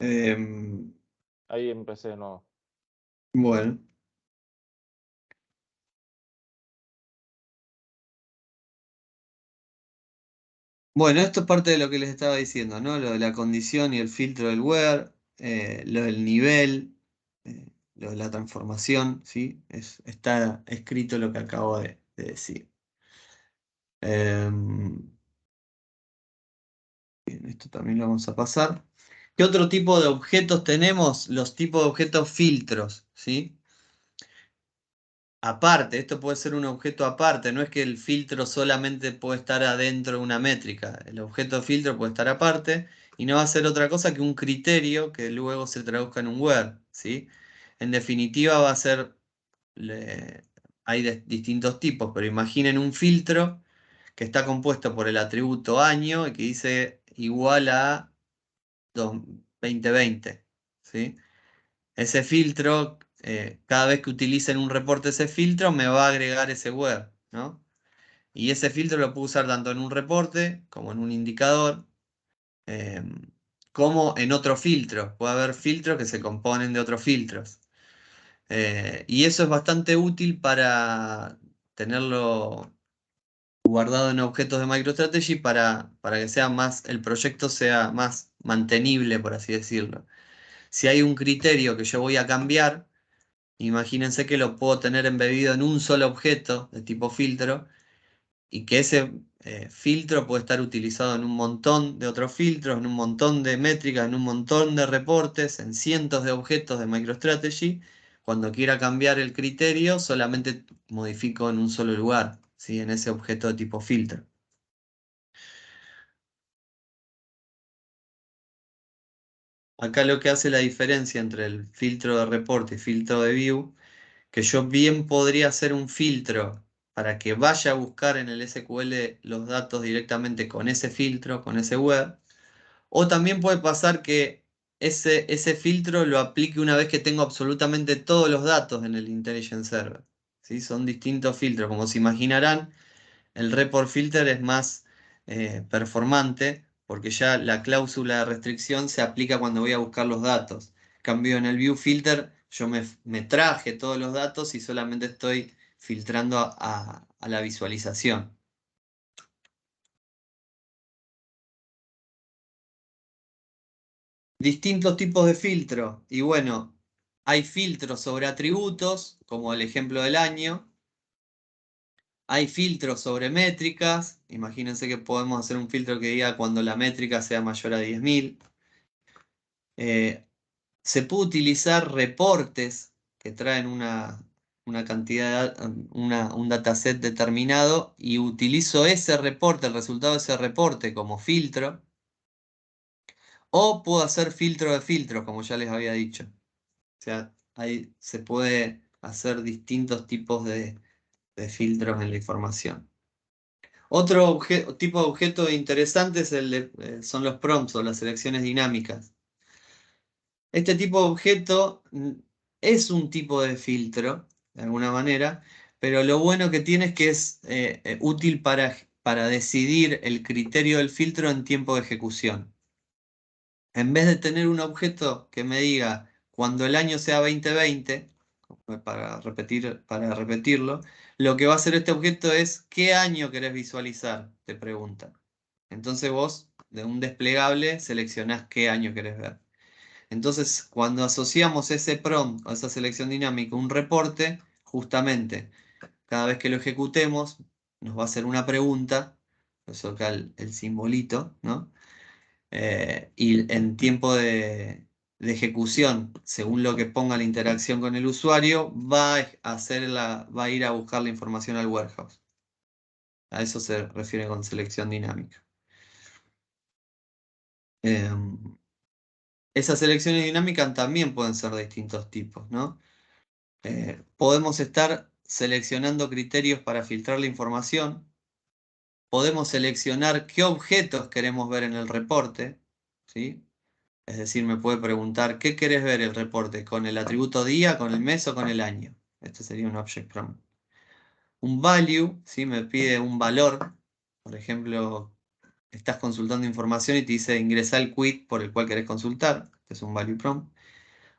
Em, Ahí empecé de nuevo. bueno. Bueno, esto es parte de lo que les estaba diciendo, ¿no? Lo de la condición y el filtro del where, lo del nivel, lo de la transformación, ¿sí? Está escrito lo que acabo de decir. Bien, esto también lo vamos a pasar. ¿Qué otro tipo de objetos tenemos? Los tipos de objetos filtros, ¿sí? Aparte, esto puede ser un objeto aparte, no es que el filtro solamente puede estar adentro de una métrica. El objeto filtro puede estar aparte y no va a ser otra cosa que un criterio que luego se traduzca en un where, ¿sí? En definitiva va a ser, hay distintos tipos, pero imaginen un filtro que está compuesto por el atributo año y que dice igual a 2020, ¿sí? Ese filtro, cada vez que utilice en un reporte ese filtro, me va a agregar ese where, ¿no? Y ese filtro lo puedo usar tanto en un reporte como en un indicador, eh, como en otro filtro. Puede haber filtros que se componen de otros filtros. Y eso es bastante útil para tenerlo guardado en objetos de MicroStrategy para que sea más, el proyecto sea más mantenible, por así decirlo. Si hay un criterio que yo voy a cambiar, imagínense que lo puedo tener embebido en un solo objeto de tipo filtro y que ese filtro puede estar utilizado en un montón de otros filtros, en un montón de métricas, en un montón de reportes, en cientos de objetos de MicroStrategy. Cuando quiera cambiar el criterio, solamente modifico en un solo lugar, ¿sí? En ese objeto de tipo filtro. Acá lo que hace la diferencia entre el filtro de reporte y filtro de view, que yo bien podría hacer un filtro para que vaya a buscar en el SQL los datos directamente con ese filtro, con ese web, o también puede pasar que ese filtro lo aplique una vez que tengo absolutamente todos los datos en el Intelligent Server, ¿sí? Son distintos filtros, como se imaginarán. El report filter es más performante porque ya la cláusula de restricción se aplica cuando voy a buscar los datos. Cambio en el view filter, yo me traje todos los datos y solamente estoy filtrando a la visualización. Distintos tipos de filtro. Y bueno, hay filtros sobre atributos, como el ejemplo del año. Hay filtros sobre métricas. Imagínense que podemos hacer un filtro que diga cuando la métrica sea mayor a 10.000. Se puede utilizar reportes que traen una cantidad, un dataset determinado y utilizo ese reporte, el resultado de ese reporte como filtro. O puedo hacer filtro de filtros, como ya les había dicho. O sea, ahí se puede hacer distintos tipos de filtros en la información. Otro tipo de objeto interesante es son los prompts o las selecciones dinámicas. Este tipo de objeto es un tipo de filtro, de alguna manera, pero lo bueno que tiene es que es útil para decidir el criterio del filtro en tiempo de ejecución. En vez de tener un objeto que me diga cuando el año sea 2020, para repetirlo, lo que va a hacer este objeto es ¿qué año querés visualizar? Te pregunta. Entonces vos, de un desplegable, seleccionás qué año querés ver. Entonces, cuando asociamos ese prompt o esa selección dinámica a un reporte, justamente cada vez que lo ejecutemos, nos va a hacer una pregunta, eso acá el simbolito, ¿no? Y en tiempo de ejecución, según lo que ponga la interacción con el usuario, va a ir a buscar la información al warehouse. A eso se refiere con selección dinámica. Esas selecciones dinámicas también pueden ser de distintos tipos, ¿no? Podemos estar seleccionando criterios para filtrar la información. Podemos seleccionar qué objetos queremos ver en el reporte, ¿sí? Es decir, me puede preguntar, ¿qué querés ver el reporte? ¿Con el atributo día, con el mes o con el año? Este sería un object prompt. Un value, ¿sí? Me pide un valor. Por ejemplo, estás consultando información y te dice ingresar el query por el cual querés consultar. que es un value prompt,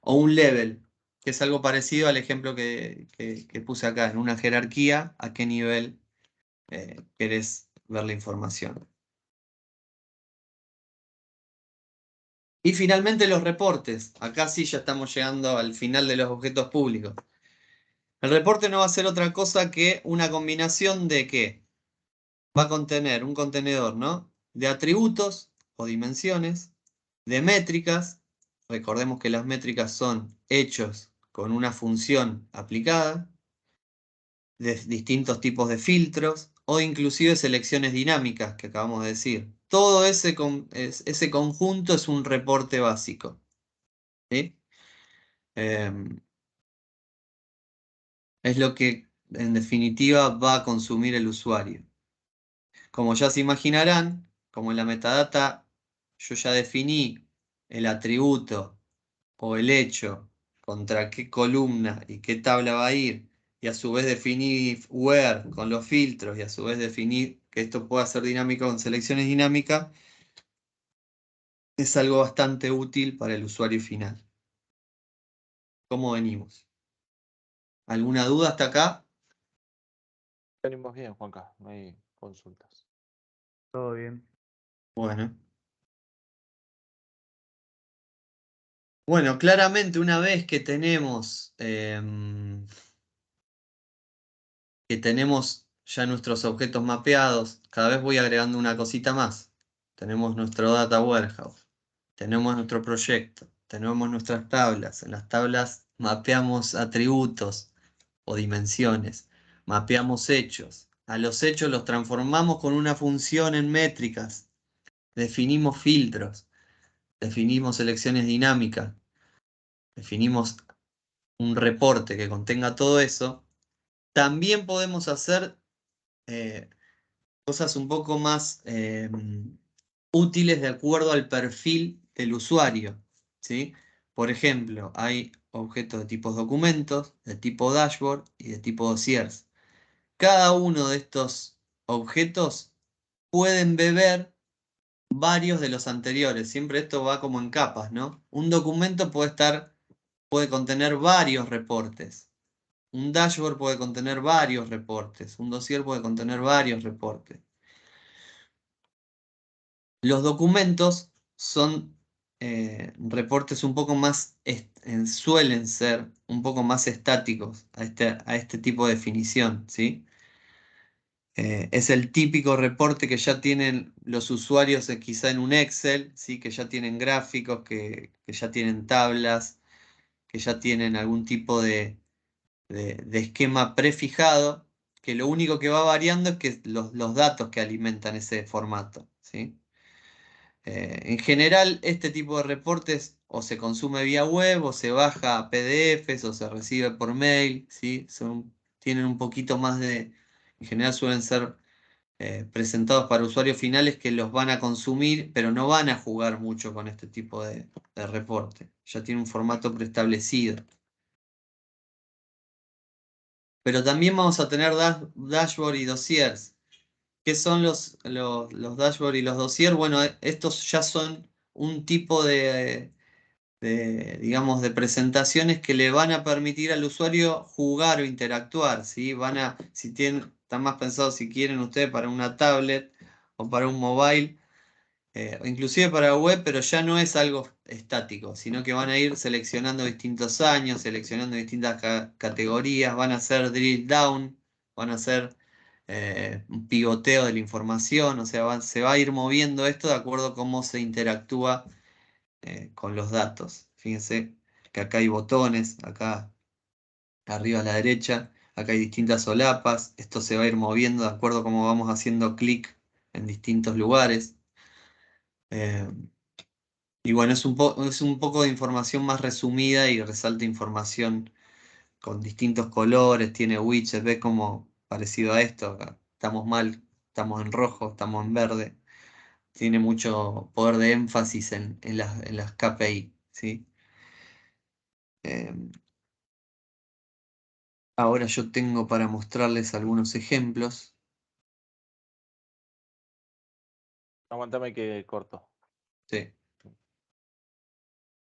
o un level, que es algo parecido al ejemplo que puse acá, en una jerarquía, a qué nivel querés ver la información. Y finalmente los reportes. Acá sí ya estamos llegando al final de los objetos públicos. El reporte no va a ser otra cosa que una combinación de que va a contener un contenedor, ¿no?, de atributos o dimensiones, de métricas. Recordemos que las métricas son hechos con una función aplicada, de distintos tipos de filtros o inclusive selecciones dinámicas que acabamos de decir. Todo ese conjunto es un reporte básico, ¿sí? Es lo que en definitiva va a consumir el usuario. Como ya se imaginarán, como en la metadata yo ya definí el atributo o el hecho contra qué columna y qué tabla va a ir, y a su vez definí where con los filtros, y a su vez definí que esto pueda ser dinámico con selecciones dinámicas, es algo bastante útil para el usuario final. ¿Cómo venimos? ¿Alguna duda hasta acá? Venimos bien, Juanca, no hay consultas. Todo bien. Bueno. Bueno, claramente una vez que tenemos ya nuestros objetos mapeados, cada vez voy agregando una cosita más. Tenemos nuestro Data Warehouse, tenemos nuestro proyecto, tenemos nuestras tablas. En las tablas mapeamos atributos o dimensiones, mapeamos hechos. A los hechos los transformamos con una función en métricas, definimos filtros, definimos selecciones dinámicas, definimos un reporte que contenga todo eso. También podemos hacer cosas un poco más útiles de acuerdo al perfil del usuario, ¿sí? Por ejemplo, hay objetos de tipos documentos, de tipo dashboard y de tipo dossiers. Cada uno de estos objetos pueden beber varios de los anteriores. Siempre esto va como en capas, ¿no? Un documento puede contener varios reportes. Un dashboard puede contener varios reportes. Un dossier puede contener varios reportes. Los documentos son reportes un poco más, suelen ser un poco más estáticos a este tipo de definición, ¿sí? Es el típico reporte que ya tienen los usuarios quizá en un Excel, ¿sí? Que ya tienen gráficos, que ya tienen tablas, que ya tienen algún tipo de esquema prefijado, que lo único que va variando es que los datos que alimentan ese formato, ¿sí? En general, este tipo de reportes o se consume vía web, o se baja a PDFs, o se recibe por mail, ¿sí? Tienen un poquito más en general suelen ser presentados para usuarios finales que los van a consumir, pero no van a jugar mucho con este tipo de reporte. Ya tiene un formato preestablecido. Pero también vamos a tener dashboard y dossiers. ¿Qué son los dashboard y los dossiers? Bueno, estos ya son un tipo digamos, de presentaciones que le van a permitir al usuario jugar o interactuar, ¿sí? Están más pensados si quieren ustedes para una tablet o para un mobile, o inclusive para web, pero ya no es algo estático, sino que van a ir seleccionando distintos años, seleccionando distintas categorías, van a hacer drill down, van a hacer un pivoteo de la información, o sea, se va a ir moviendo esto de acuerdo a cómo se interactúa con los datos. Fíjense que acá hay botones, acá arriba a la derecha, acá hay distintas solapas, esto se va a ir moviendo de acuerdo a cómo vamos haciendo clic en distintos lugares. Eh, y bueno, es un poco de información más resumida y resalta información con distintos colores, tiene widgets, ¿ves? Como parecido a esto, acá estamos mal, estamos en rojo, estamos en verde. Tiene mucho poder de énfasis en las KPI, ¿sí? Ahora yo tengo para mostrarles algunos ejemplos. Aguántame que corto. Sí.